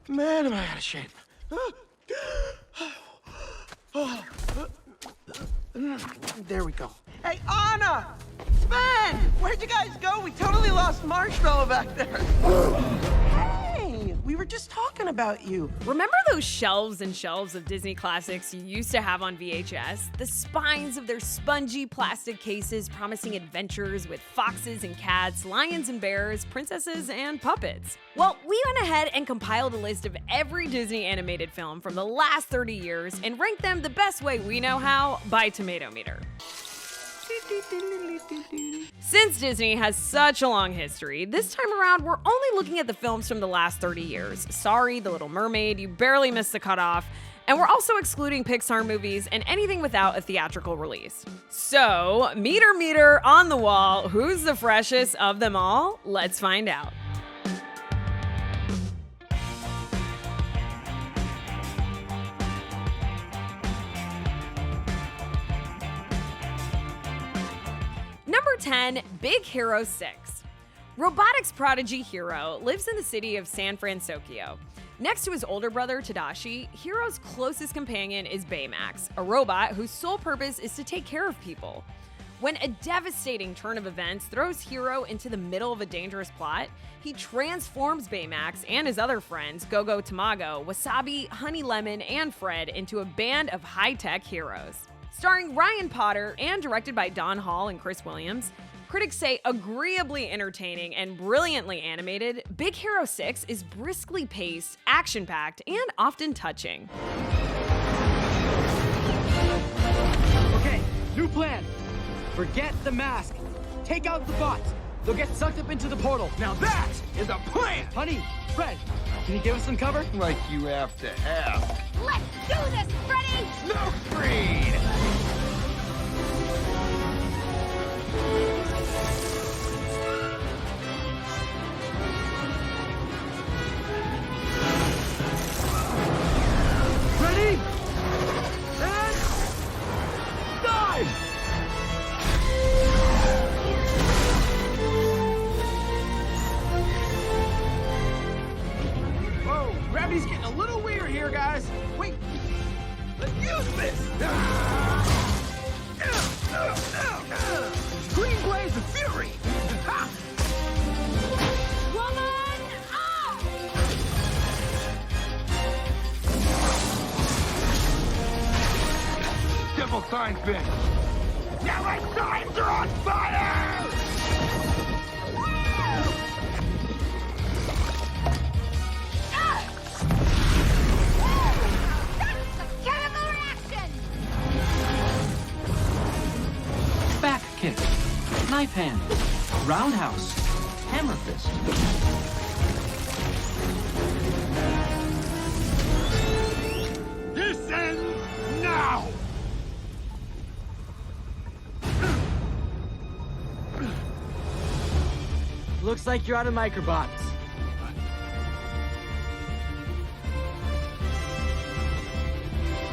Man, am I out of shape. There we go. Hey, Anna! Sven! Where'd you guys go? We totally lost Marshmallow back there. Hey, we were just talking about you. Remember those shelves and shelves of Disney classics you used to have on VHS? The spines of their spongy plastic cases promising adventures with foxes and cats, lions and bears, princesses and puppets. Well, we went ahead and compiled a list of every Disney animated film from the last 30 years and ranked them the best way we know how, by Tomatometer. Since Disney has such a long history, this time around we're only looking at the films from the last 30 years. Sorry, The Little Mermaid, you barely missed the cutoff. And we're also excluding Pixar movies and anything without a theatrical release. So, meter on the wall, who's the freshest of them all? Let's find out. Number 10, Big Hero 6. Robotics prodigy Hiro lives in the city of San Francisco. Next to his older brother, Tadashi, Hiro's closest companion is Baymax, a robot whose sole purpose is to take care of people. When a devastating turn of events throws Hiro into the middle of a dangerous plot, he transforms Baymax and his other friends, Go-Go Tamago, Wasabi, Honey Lemon, and Fred into a band of high-tech heroes. Starring Ryan Potter and directed by Don Hall and Chris Williams, critics say agreeably entertaining and brilliantly animated, Big Hero 6 is briskly paced, action-packed, and often touching. Okay, new plan. Forget the mask. Take out the bots. They'll get sucked up into the portal. Now that is a plan! Honey, Fred, can you give us some cover? Like you have to have. Let's do this, Freddy! Smoke screen! Ready? And dive! Whoa, gravity's getting a little weird here, guys. Wait, let's use this! Green blaze of fury! Ha! Woman up! Devil sign fin! Now my signs are on fire! That's a chemical reaction! Back kick, knife hand, roundhouse, hammer fist. This ends now! Looks like you're out of microbots.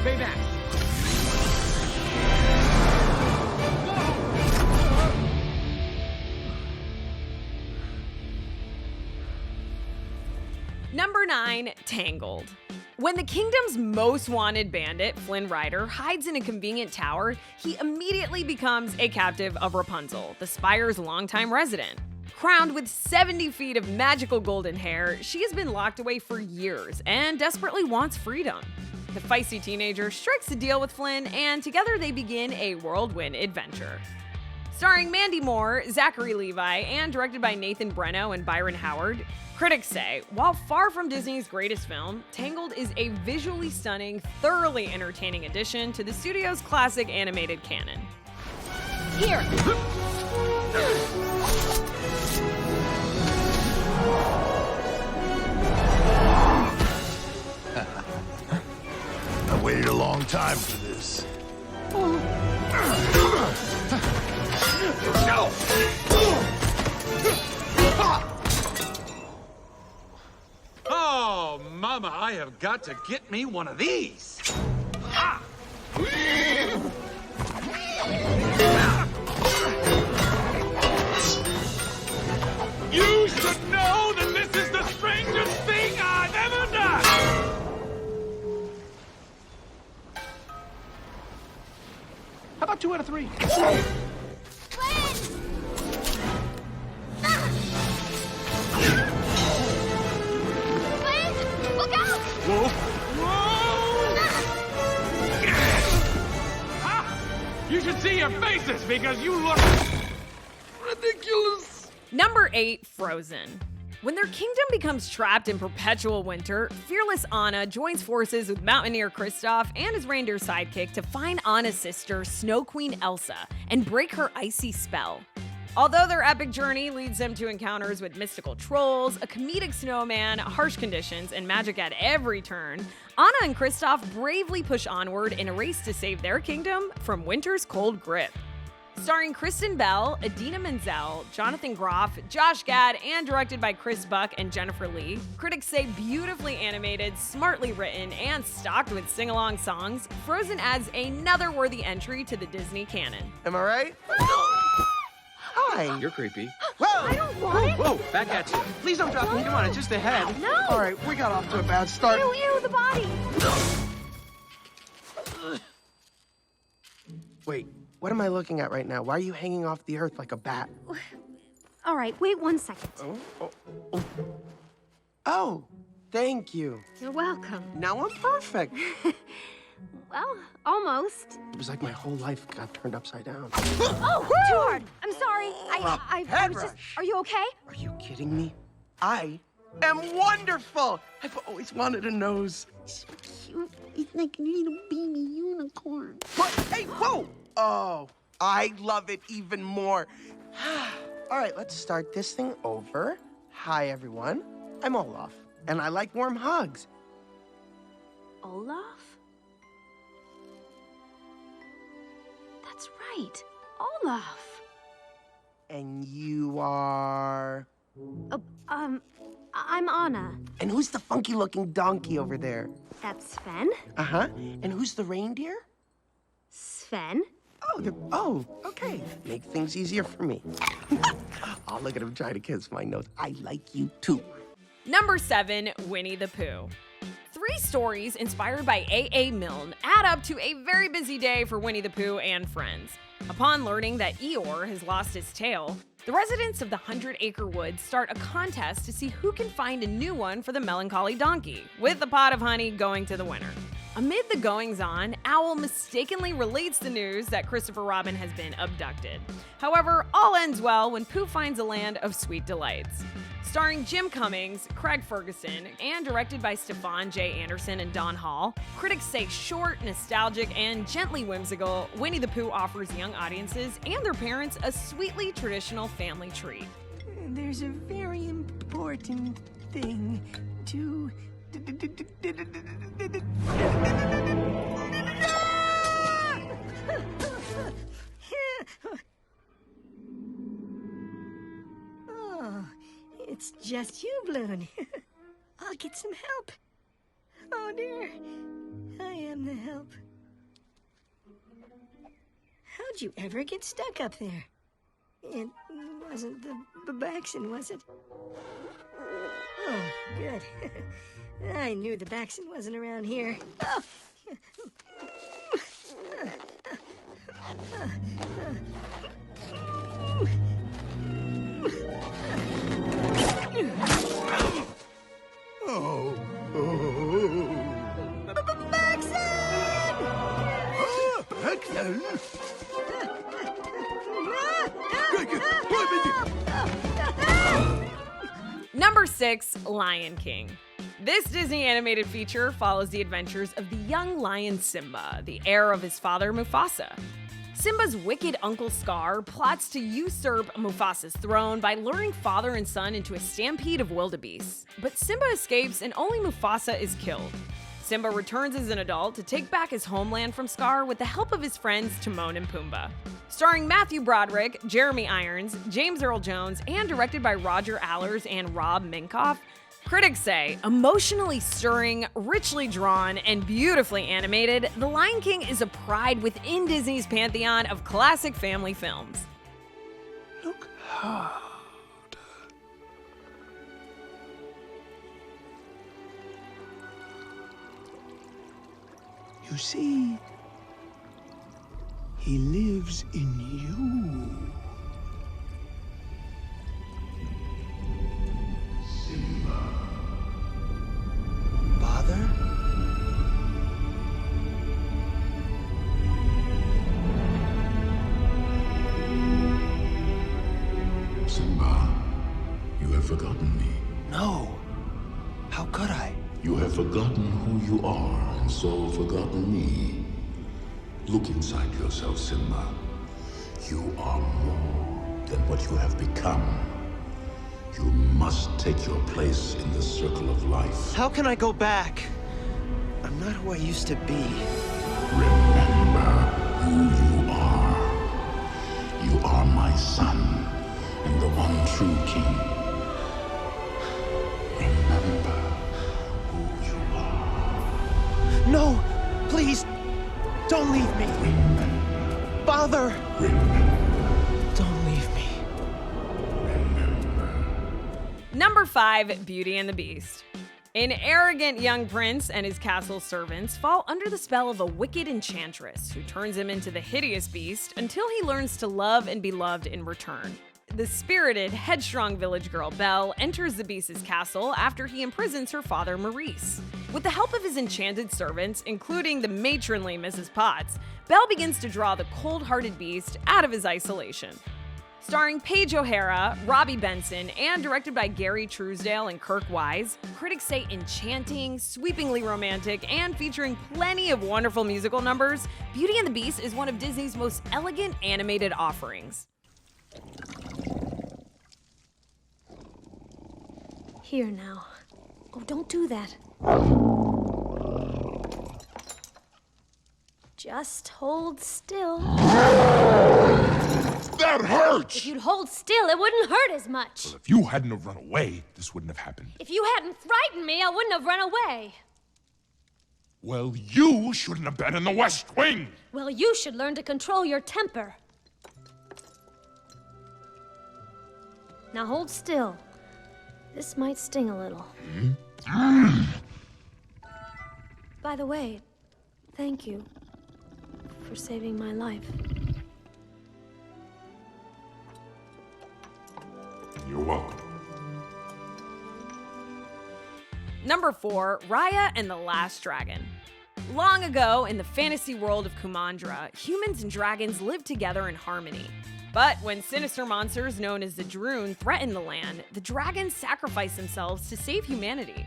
Baymax. Number 9, Tangled. When the kingdom's most wanted bandit, Flynn Rider, hides in a convenient tower, he immediately becomes a captive of Rapunzel, the Spire's longtime resident. Crowned with 70 feet of magical golden hair, she has been locked away for years and desperately wants freedom. The feisty teenager strikes a deal with Flynn, and together they begin a whirlwind adventure. Starring Mandy Moore, Zachary Levi, and directed by Nathan Breno and Byron Howard, critics say, while far from Disney's greatest film, Tangled is a visually stunning, thoroughly entertaining addition to the studio's classic animated canon. Here! I waited a long time for this. No! Oh, Mama, I have got to get me one of these. Ah! You should know that this is the strangest thing I've ever done! 2 out of 3. Flynn, look out! Whoa! Ha! You should see your faces because you look ridiculous. Number 8, Frozen. When their kingdom becomes trapped in perpetual winter, fearless Anna joins forces with mountaineer Kristoff and his reindeer sidekick to find Anna's sister, Snow Queen Elsa, and break her icy spell. Although their epic journey leads them to encounters with mystical trolls, a comedic snowman, harsh conditions, and magic at every turn, Anna and Kristoff bravely push onward in a race to save their kingdom from winter's cold grip. Starring Kristen Bell, Idina Menzel, Jonathan Groff, Josh Gad, and directed by Chris Buck and Jennifer Lee, critics say beautifully animated, smartly written, and stocked with sing-along songs, Frozen adds another worthy entry to the Disney canon. Am I right? Hi. You're creepy. Whoa! I don't want it. Whoa, back at you. Please don't drop me. Come on, it's just a head. No. All right, we got off to a bad start. Ew, ew, the body. Wait, what am I looking at right now? Why are you hanging off the earth like a bat? All right, wait 1 second. Oh, thank you. You're welcome. Now I'm perfect. Well, almost. It was like my whole life got turned upside down. Oh, too hard. I'm sorry. I head was just. rush. Are you okay? Are you kidding me? I am wonderful. I've always wanted a nose. So cute. It's like a little baby unicorn. What? Hey, whoa! Oh, I love it even more. All right, let's start this thing over. Hi, everyone. I'm Olaf, and I like warm hugs. Olaf? That's right. Olaf. And you are... I'm Anna. And who's the funky-looking donkey over there? That's Sven. Uh-huh. And who's the reindeer? Sven? Oh, okay. Make things easier for me. Oh, look at him trying to kiss my nose. I like you too. Number 7, Winnie the Pooh. 3 stories inspired by A.A. Milne add up to a very busy day for Winnie the Pooh and friends. Upon learning that Eeyore has lost his tail, the residents of the 100-acre woods start a contest to see who can find a new one for the melancholy donkey, with a pot of honey going to the winner. Amid the goings-on, Owl mistakenly relates the news that Christopher Robin has been abducted. However, all ends well when Pooh finds a land of sweet delights. Starring Jim Cummings, Craig Ferguson, and directed by Stefan J. Anderson and Don Hall, critics say short, nostalgic, and gently whimsical, Winnie the Pooh offers young audiences and their parents a sweetly traditional family treat. There's a very important thing to... Oh, it's just you, Balloon. I'll get some help. Oh, dear. I am the help. How'd you ever get stuck up there? It wasn't the Baxen, was it? Oh, good. I knew the Baxen wasn't around here. Oh. Number 6, Lion King. This Disney animated feature follows the adventures of the young lion Simba, the heir of his father Mufasa. Simba's wicked uncle Scar plots to usurp Mufasa's throne by luring father and son into a stampede of wildebeests. But Simba escapes and only Mufasa is killed. Simba returns as an adult to take back his homeland from Scar with the help of his friends Timon and Pumbaa. Starring Matthew Broderick, Jeremy Irons, James Earl Jones, and directed by Roger Allers and Rob Minkoff, critics say, emotionally stirring, richly drawn, and beautifully animated, The Lion King is a pride within Disney's pantheon of classic family films. Look hard. You see, He lives in you. Father? Simba, you have forgotten me. No. How could I? You have forgotten who you are, and so forgotten me. Look inside yourself, Simba. You are more than what you have become. You must take your place in the circle of life. How can I go back? I'm not who I used to be. Remember who you are. You are my son, and the one true king. Remember who you are. No! Please! Don't leave me! Remember. Father! Remember. Don't leave me. Remember. Number 5, Beauty and the Beast. An arrogant young prince and his castle servants fall under the spell of a wicked enchantress who turns him into the hideous beast until he learns to love and be loved in return. The spirited, headstrong village girl Belle enters the beast's castle after he imprisons her father Maurice. With the help of his enchanted servants, including the matronly Mrs. Potts, Belle begins to draw the cold-hearted beast out of his isolation. Starring Paige O'Hara, Robbie Benson, and directed by Gary Truesdale and Kirk Wise, critics say enchanting, sweepingly romantic, and featuring plenty of wonderful musical numbers, Beauty and the Beast is one of Disney's most elegant animated offerings. Here now. Oh, don't do that. Just hold still. That hurts! If you'd hold still, it wouldn't hurt as much. Well, if you hadn't have run away, this wouldn't have happened. If you hadn't frightened me, I wouldn't have run away. Well, you shouldn't have been in the West Wing! Well, you should learn to control your temper. Now hold still. This might sting a little. By the way, thank you for saving my life. You're welcome. Number 4, Raya and the Last Dragon. Long ago, in the fantasy world of Kumandra, humans and dragons lived together in harmony. But when sinister monsters known as the Droon threatened the land, the dragons sacrificed themselves to save humanity.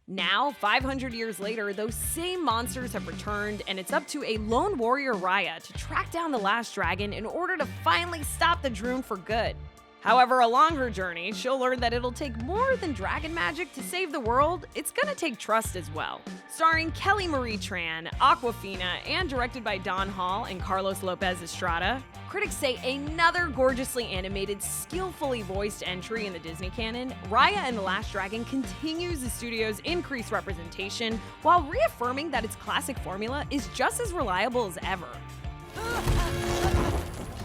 Now, 500 years later, those same monsters have returned, and it's up to a lone warrior Raya to track down the last dragon in order to finally stop the Droon for good. However, along her journey, she'll learn that it'll take more than dragon magic to save the world. It's gonna take trust as well. Starring Kelly Marie Tran, Awkwafina, and directed by Don Hall and Carlos Lopez Estrada, critics say another gorgeously animated, skillfully voiced entry in the Disney canon, Raya and the Last Dragon continues the studio's increased representation while reaffirming that its classic formula is just as reliable as ever.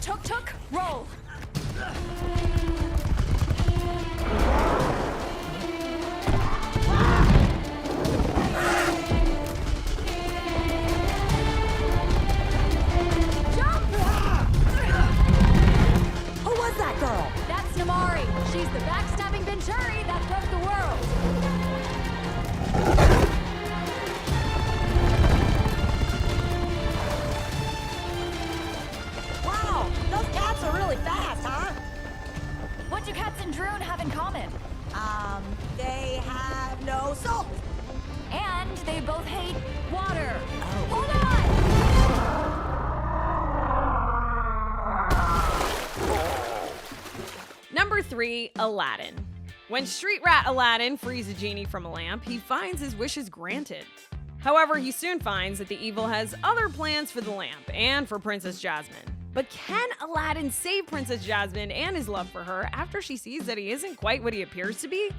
Tuk-tuk, roll. Who was that girl? That's Namari. She's the backstabbing Venturi that broke the world. Wow, those cats are really fast, huh? What do cats and Droon have in common? They have no soul. And they both hate water. Oh. Hold on! Number 3, Aladdin. When street rat Aladdin frees a genie from a lamp, he finds his wishes granted. However, he soon finds that the evil has other plans for the lamp and for Princess Jasmine. But can Aladdin save Princess Jasmine and his love for her after she sees that he isn't quite what he appears to be?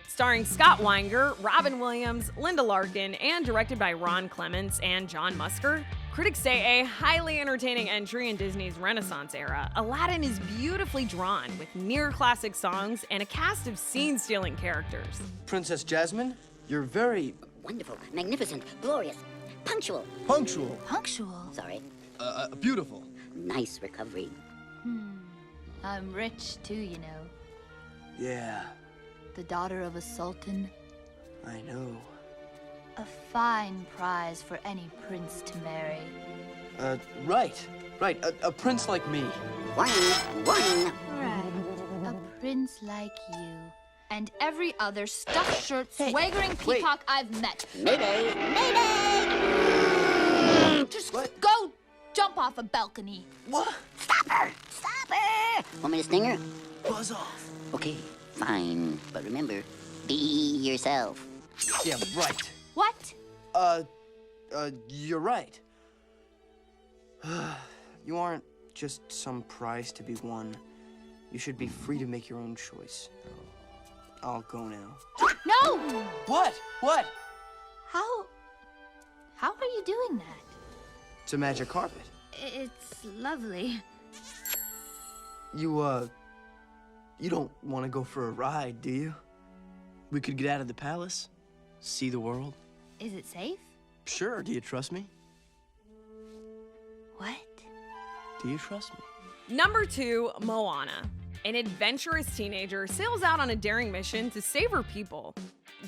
Starring Scott Weinger, Robin Williams, Linda Larkin, and directed by Ron Clements and John Musker, critics say a highly entertaining entry in Disney's Renaissance era, Aladdin is beautifully drawn with near-classic songs and a cast of scene-stealing characters. Princess Jasmine, you're very Wonderful, magnificent, glorious, punctual. punctual. Punctual. Sorry. Beautiful. nice recovery. I'm rich too, you know. Yeah, The daughter of a sultan. I know. A fine prize for any prince to marry. Right. A prince like me. Warning. Right. A prince like you. And every other stuffed shirt, swaggering peacock I've met. Mayday. Just go jump off a balcony. What? Stop her. Want me to sting her? Buzz off. Okay, fine. But remember, be yourself. Yeah, right. What? You're right. You aren't just some prize to be won. You should be free to make your own choice. I'll go now. No! What? How are you doing that? It's a magic carpet. It's lovely. You don't want to go for a ride, do you? We could get out of the palace, see the world. Is it safe? Sure, do you trust me? What? Do you trust me? Number 2, Moana. An adventurous teenager sails out on a daring mission to save her people.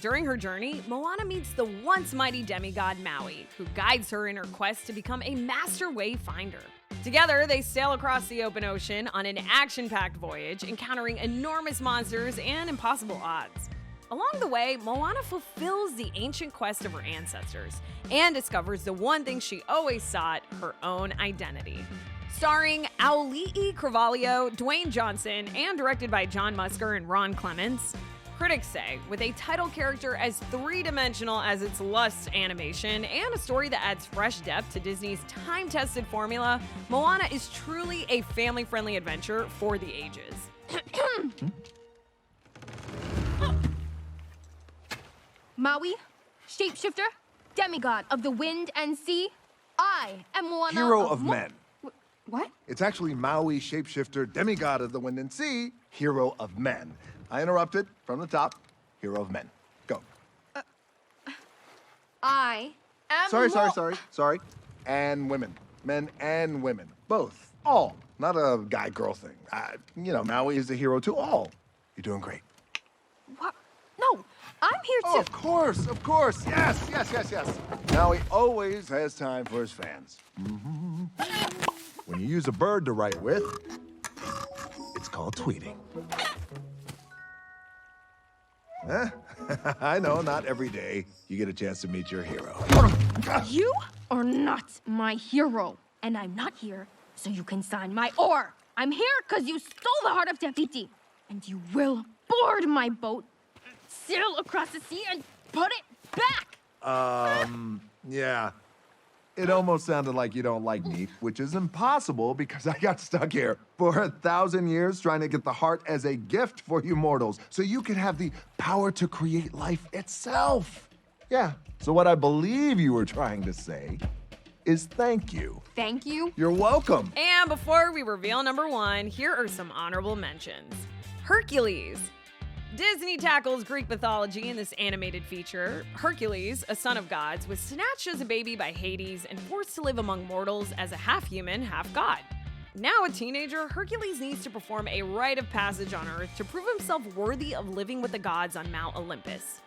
During her journey, Moana meets the once mighty demigod Maui, who guides her in her quest to become a master wayfinder. Together, they sail across the open ocean on an action-packed voyage, encountering enormous monsters and impossible odds. Along the way, Moana fulfills the ancient quest of her ancestors and discovers the one thing she always sought, her own identity. Starring Auli'i Cravalho, Dwayne Johnson, and directed by John Musker and Ron Clements, critics say, with a title character as three-dimensional as its Lust animation and a story that adds fresh depth to Disney's time-tested formula, Moana is truly a family-friendly adventure for the ages. Maui, shapeshifter, demigod of the wind and sea, I am Moana. Hero of men. What? It's actually Maui, shapeshifter, demigod of the wind and sea, hero of men. I interrupted from the top. Hero of men. Go. I am Sorry. And women. Men and women. Both. All. Not a guy-girl thing. Maui is a hero to all. You're doing great. What? No, I'm here to... Oh, of course. Yes. Maui always has time for his fans. When you use a bird to write with, it's called tweeting. I know, not every day you get a chance to meet your hero. You are not my hero, and I'm not here so you can sign my oar. I'm here because you stole the heart of Te Fiti, and you will board my boat, sail across the sea, and put it back. Yeah. It almost sounded like you don't like me, which is impossible because I got stuck here for 1,000 years trying to get the heart as a gift for you mortals so you can have the power to create life itself. Yeah, so what I believe you were trying to say is thank you. Thank you? You're welcome. And before we reveal number 1, here are some honorable mentions. Hercules. Disney tackles Greek mythology in this animated feature. Hercules, a son of gods, was snatched as a baby by Hades and forced to live among mortals as a half-human, half-god. Now a teenager, Hercules needs to perform a rite of passage on Earth to prove himself worthy of living with the gods on Mount Olympus.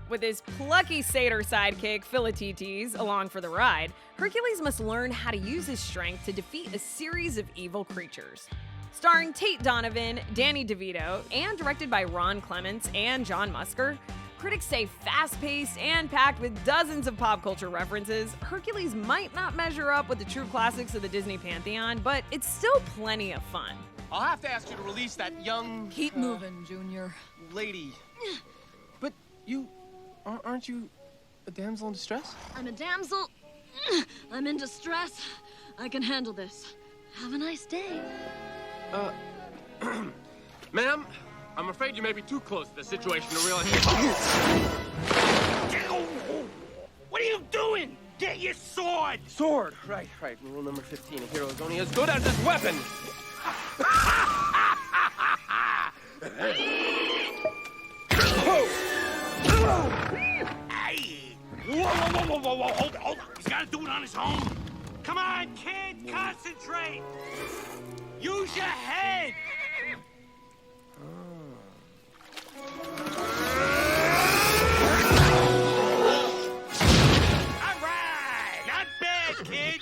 With his plucky satyr sidekick, Philoctetes, along for the ride, Hercules must learn how to use his strength to defeat a series of evil creatures. Starring Tate Donovan, Danny DeVito, and directed by Ron Clements and John Musker, critics say fast-paced and packed with dozens of pop culture references, Hercules might not measure up with the true classics of the Disney pantheon, but it's still plenty of fun. I'll have to ask you to release that young... Keep moving, Junior. Lady. But aren't you a damsel in distress? I'm a damsel. I'm in distress. I can handle this. Have a nice day. Ma'am, I'm afraid you may be too close to the situation to realize... What are you doing? Get your sword! Sword! Right. Rule number 15, a hero is only as good as his weapon! Hey! Whoa! Hold on. He's got to do it on his own. Come on, kid, concentrate! Use your head! All right! Not bad, kid!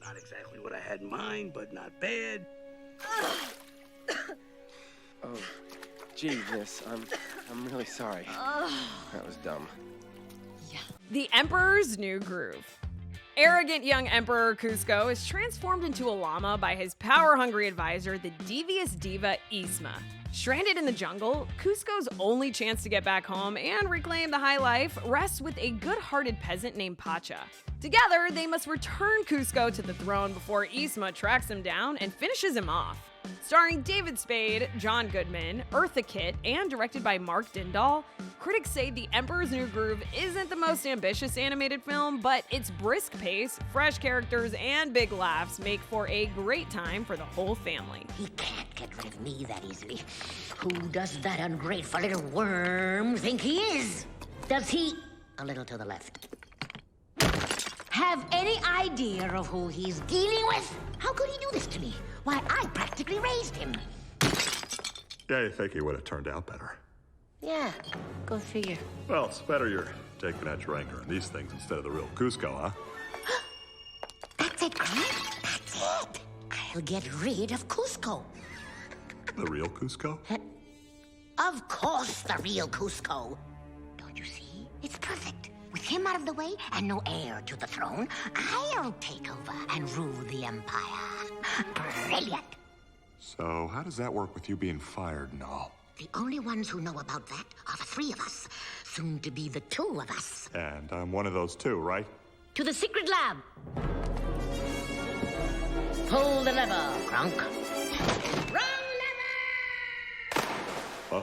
Not exactly what I had in mind, but not bad. Oh, gee, miss, I'm really sorry. That was dumb. The Emperor's New Groove. Arrogant young Emperor Cusco is transformed into a llama by his power-hungry advisor, the devious diva Isma. Stranded in the jungle, Cusco's only chance to get back home and reclaim the high life rests with a good-hearted peasant named Pacha. Together, they must return Cusco to the throne before Isma tracks him down and finishes him off. Starring David Spade, John Goodman, Eartha Kitt, and directed by Mark Dindal, critics say The Emperor's New Groove isn't the most ambitious animated film, but its brisk pace, fresh characters, and big laughs make for a great time for the whole family. He can't get rid of me that easily. Who does that ungrateful little worm think he is? Does he, a little to the left, have any idea of who he's dealing with? How could he do this to me? Why, I practically raised him. Yeah, you think he would have turned out better. Yeah, go figure. Well, it's better you're taking out your anger on these things instead of the real Cusco, huh? That's it, Grant. That's it. I'll get rid of Cusco. The real Cusco? Of course, the real Cusco. Don't you see? It's perfect. With him out of the way and no heir to the throne, I'll take over and rule the Empire. Brilliant. So, how does that work with you being fired and all? The only ones who know about that are the three of us, soon to be the two of us. And I'm one of those two, right? To the secret lab. Pull the lever, Kronk. Wrong lever! Huh?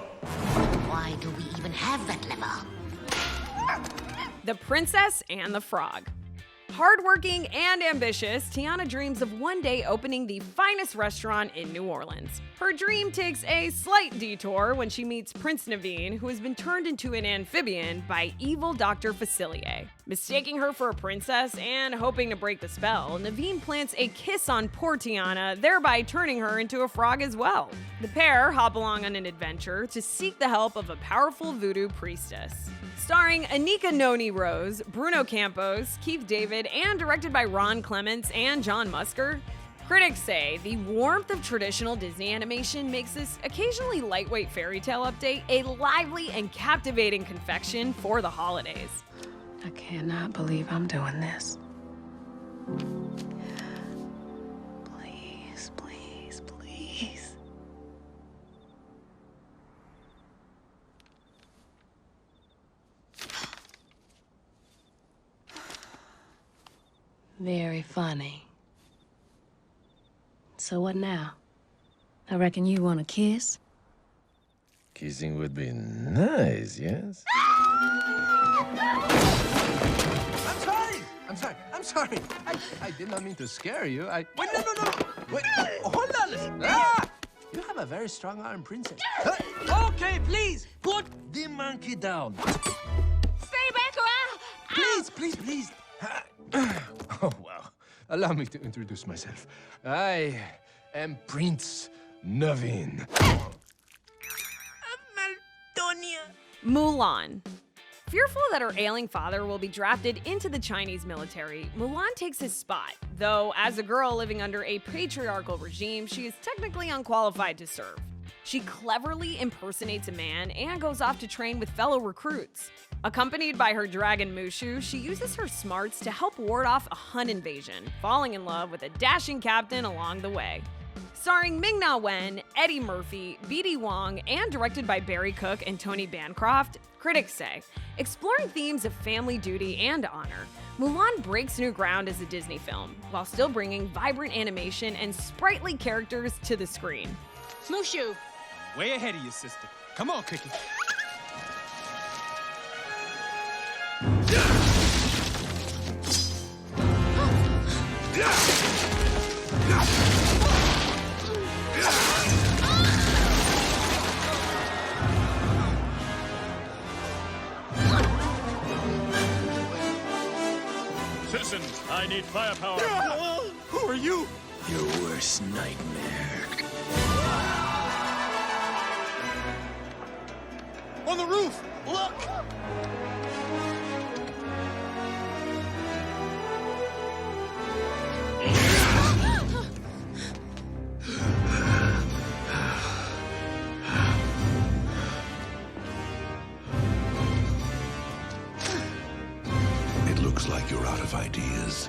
Why do we even have that lever? The Princess and the Frog. Hardworking and ambitious, Tiana dreams of one day opening the finest restaurant in New Orleans. Her dream takes a slight detour when she meets Prince Naveen, who has been turned into an amphibian by evil Dr. Facilier. Mistaking her for a princess and hoping to break the spell, Naveen plants a kiss on poor Tiana, thereby turning her into a frog as well. The pair hop along on an adventure to seek the help of a powerful voodoo priestess. Starring Anika Noni Rose, Bruno Campos, Keith David, and directed by Ron Clements and John Musker, critics say the warmth of traditional Disney animation makes this occasionally lightweight fairy tale update a lively and captivating confection for the holidays. I cannot believe I'm doing this. Please, please, please. Very funny. So what now? I reckon you want a kiss? Kissing would be nice, yes? I'm sorry. I did not mean to scare you. Wait, no. Wait, hold on. Ah! You have a very strong arm, princess. Okay, please, put the monkey down. Stay back, Please. Oh, wow. Allow me to introduce myself. I am Prince Naveen. Mulan. Fearful that her ailing father will be drafted into the Chinese military, Mulan takes his spot, though as a girl living under a patriarchal regime, she is technically unqualified to serve. She cleverly impersonates a man and goes off to train with fellow recruits. Accompanied by her dragon Mushu, she uses her smarts to help ward off a Hun invasion, falling in love with a dashing captain along the way. Starring Ming-Na Wen, Eddie Murphy, B.D. Wong, and directed by Barry Cook and Tony Bancroft, critics say, exploring themes of family duty and honor, Mulan breaks new ground as a Disney film, while still bringing vibrant animation and sprightly characters to the screen. Mushu! Way ahead of you, sister. Come on, Cookie. Citizen, I need firepower. Who are you? Your worst nightmare. On the roof! Look! It looks like you're out of ideas.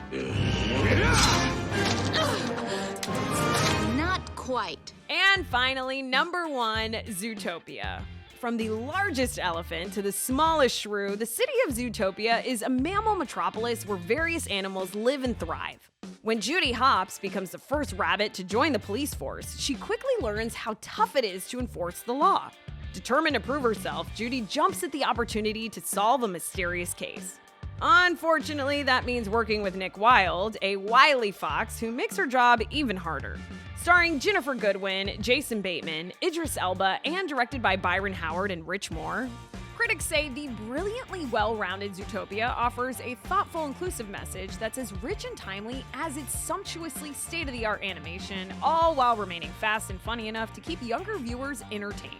Not quite. And finally, number 1, Zootopia. From the largest elephant to the smallest shrew, the city of Zootopia is a mammal metropolis where various animals live and thrive. When Judy Hopps becomes the first rabbit to join the police force, she quickly learns how tough it is to enforce the law. Determined to prove herself, Judy jumps at the opportunity to solve a mysterious case. Unfortunately, that means working with Nick Wilde, a wily fox who makes her job even harder. Starring Jennifer Goodwin, Jason Bateman, Idris Elba, and directed by Byron Howard and Rich Moore, critics say the brilliantly well-rounded Zootopia offers a thoughtful, inclusive message that's as rich and timely as its sumptuously state-of-the-art animation, all while remaining fast and funny enough to keep younger viewers entertained.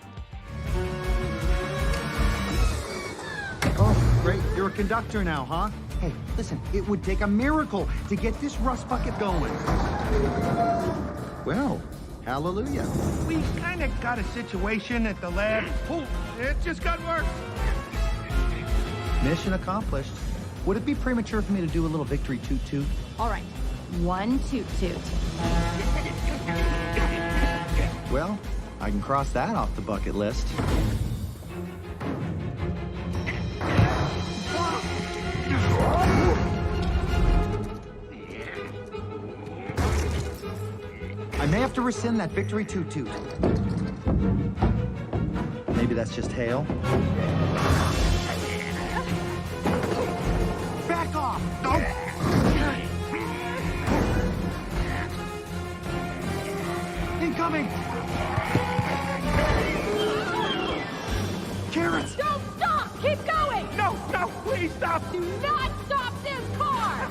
Oh, great. You're a conductor now, huh? Hey, listen, it would take a miracle to get this rust bucket going. Well, hallelujah. We kind of got a situation at the lab. Oh, it just got worse. Mission accomplished. Would it be premature for me to do a little victory toot-toot? All right. 1 toot-toot. Well, I can cross that off the bucket list. I may have to rescind that victory toot-toot. Maybe that's just hail. Back off! No! Incoming! Carrots! Don't stop! Keep going! No, please stop! Do not stop this car!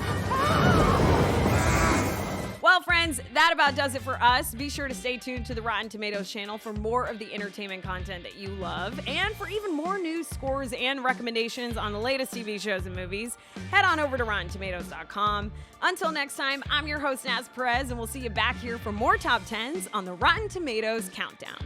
Well, friends, that about does it for us. Be sure to stay tuned to the Rotten Tomatoes channel for more of the entertainment content that you love. And for even more news, scores, and recommendations on the latest TV shows and movies, head on over to RottenTomatoes.com. Until next time, I'm your host, Naz Perez, and we'll see you back here for more Top 10s on the Rotten Tomatoes Countdown.